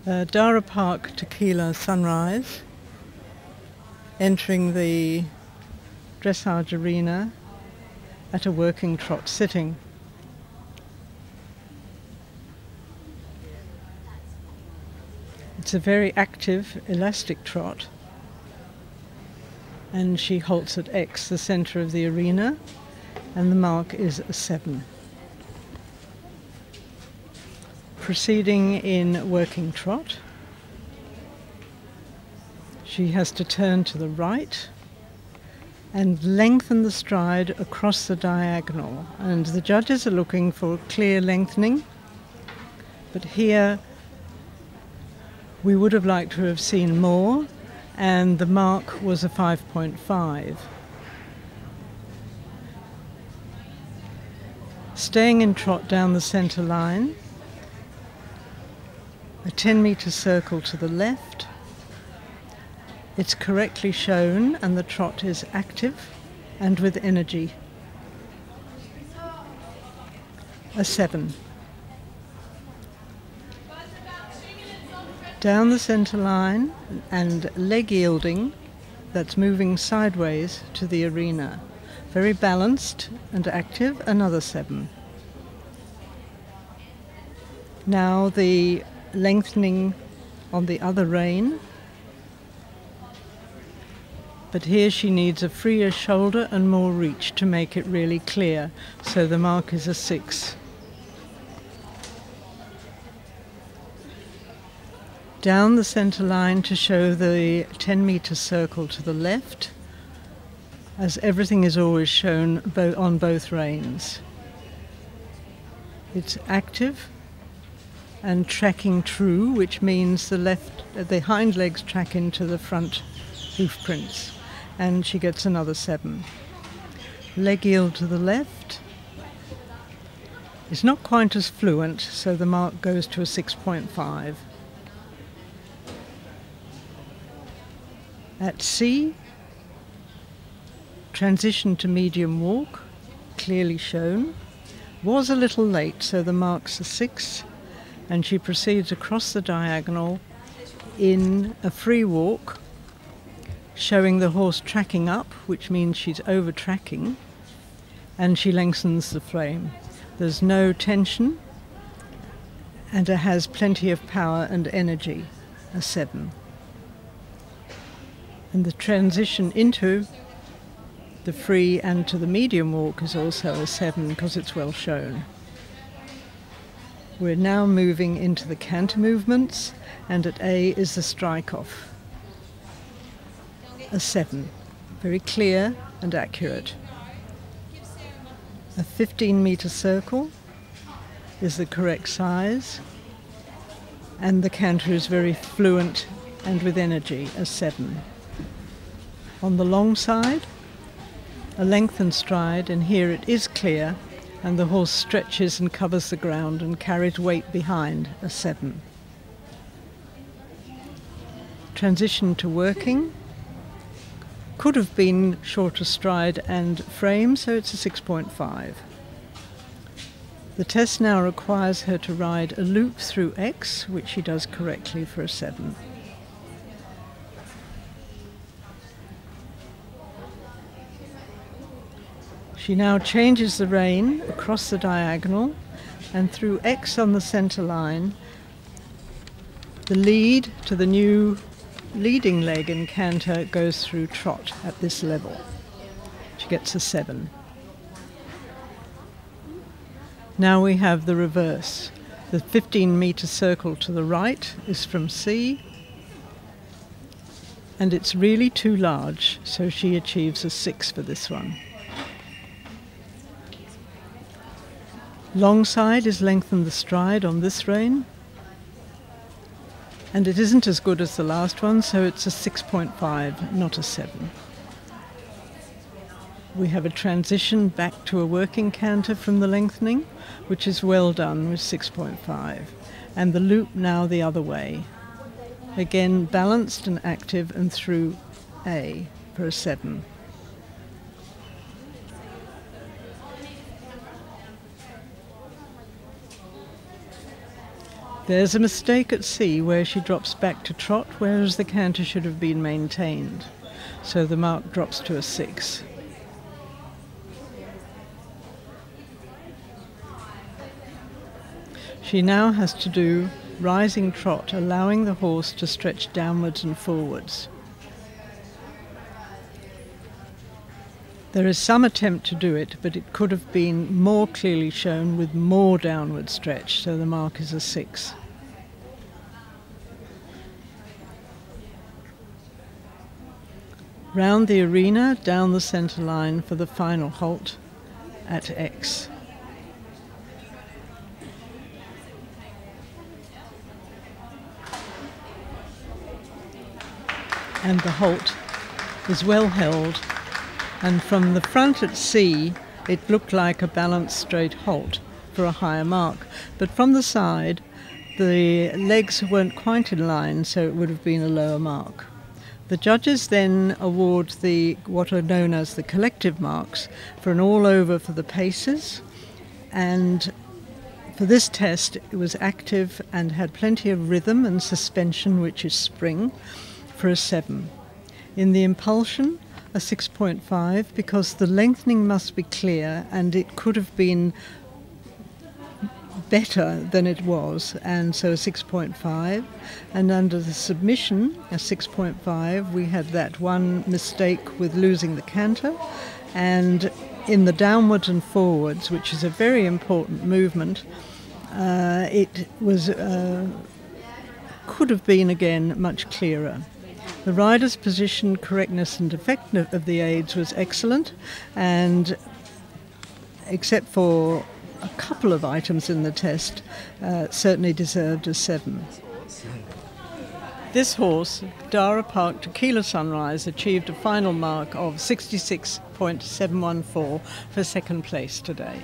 Dara Park Tequila Sunrise, entering the dressage arena at a working trot sitting. It's a very active, elastic trot, and she halts at X, the centre of the arena, and the mark is a 7. Proceeding in working trot, she has to turn to the right and lengthen the stride across the diagonal, and the judges are looking for clear lengthening, but here we would have liked to have seen more, and the mark was a 5.5. Staying in trot down the centre line, a 10-metre circle to the left. It's correctly shown and the trot is active and with energy. A 7. Down the centre line and leg yielding, that's moving sideways to the arena. Very balanced and active, another 7. Now the lengthening on the other rein, but here she needs a freer shoulder and more reach to make it really clear, so the mark is a 6. Down the centre line to show the 10-metre circle to the left, as everything is always shown on both reins. It's active and tracking true, which means the hind legs track into the front hoof prints, and she gets another 7. Leg yield to the left. It's not quite as fluent, so the mark goes to a 6.5. At C, transition to medium walk, clearly shown. Was a little late, so the mark's a 6. And she proceeds across the diagonal in a free walk, showing the horse tracking up, which means she's over tracking, and she lengthens the frame. There's no tension, and it has plenty of power and energy, a 7. And the transition into the free and to the medium walk is also a 7 because it's well shown. We're now moving into the canter movements, and at A is the strike-off. A 7, very clear and accurate. A 15-metre circle is the correct size, and the canter is very fluent and with energy, a 7. On the long side, a lengthened stride, and here it is clear, and the horse stretches and covers the ground and carries weight behind, a 7. Transition to working. Could have been shorter stride and frame, so it's a 6.5. The test now requires her to ride a loop through X, which she does correctly for a 7. She now changes the rein across the diagonal and through X on the centre line. The lead to the new leading leg in canter goes through trot at this level. She gets a 7. Now we have the reverse. The 15-metre circle to the right is from C, and it's really too large, so she achieves a 6 for this one. Long side is lengthen the stride on this rein, and it isn't as good as the last one, so it's a 6.5, not a 7. We have a transition back to a working canter from the lengthening, which is well done with 6.5, and the loop now the other way. Again, balanced and active and through A for a 7. There's a mistake at C where she drops back to trot, whereas the canter should have been maintained. So the mark drops to a 6. She now has to do rising trot, allowing the horse to stretch downwards and forwards. There is some attempt to do it, but it could have been more clearly shown with more downward stretch, so the mark is a 6. Round the arena, down the centre line for the final halt at X. And the halt is well held, and from the front at C it looked like a balanced straight halt for a higher mark, but from the side the legs weren't quite in line, so it would have been a lower mark. The judges then award what are known as the collective marks for an all-over for the paces, and for this test it was active and had plenty of rhythm and suspension, which is spring, for a 7. In the impulsion, a 6.5, because the lengthening must be clear and it could have been better than it was, and so a 6.5. And under the submission, a 6.5, we had that one mistake with losing the canter, and in the downwards and forwards, which is a very important movement, it was could have been again much clearer. The rider's position, correctness and effect of the aids was excellent, and except for a couple of items in the test, certainly deserved a 7. This horse, Dara Park Tequila Sunrise, achieved a final mark of 66.714 for second place today.